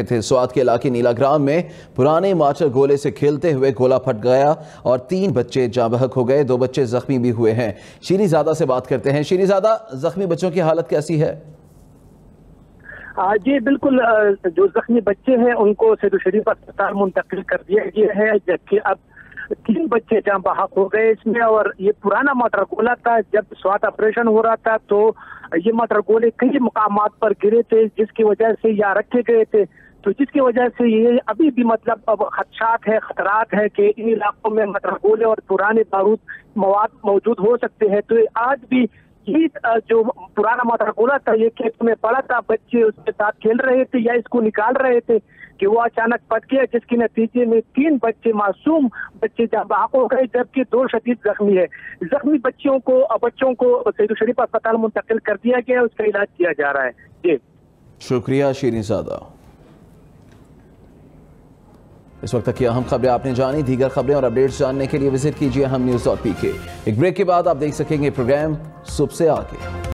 تھے سوات کے علاقے نیلا گرام میں پرانے مارٹر گولے سے کھیلتے ہوئے گولا پھٹ گیا اور 3 بچے جاں بحق ہو گئے، 2 بچے زخمی بھی ہوئے ہیں۔ شیریں زادہ سے بات کرتے ہیں۔ شیریں زادہ، زخمی بچوں کی حالت کیسی ہے؟ جی بالکل، جو زخمی بچے ہیں ان کو سید الشریف اسپتال منتقل کر دیا گیا ہے، جبکہ اب 3 بچے جاں بحق ہو گئے اس میں۔ اور یہ پرانا مارٹر گولا تھا، جب سوات آپریشن ہو رہا تھا تو یہ مارٹر گولے کئی مقامات پر گرے تھے، جس کی وجہ سے یہاں رکھے گئے تھے، تو جس کی وجہ سے یہ ابھی بھی اب خطرات ہے کہ ان علاقوں میں مارٹر گولے اور پرانے بارود مواد موجود ہو سکتے ہیں۔ تو آج بھی جو پرانا مارٹر گولا تھا یہ کھیت میں پڑا تھا، بچے اس کے ساتھ کھیل رہے تھے یا اس کو نکال رہے تھے کہ وہ اچانک پھٹ گیا، جس کے نتیجے میں 3 بچے معصوم بچے جاں بحق ہو گئے، جبکہ 2 شدید زخمی ہے۔ زخمی بچوں کو سید الشریف اسپتال منتقل کر دیا گیا، اس کا علاج کیا جا رہا ہے۔ جی شکریہ شیریں زادہ۔ اس وقت کی اہم خبریں آپ نے جانی، دیگر خبریں اور اپڈیٹس جاننے کے لیے وزٹ کیجیے اہم news.pk۔ ایک بریک کے بعد آپ دیکھ سکیں گے پروگرام صبح سے آگے۔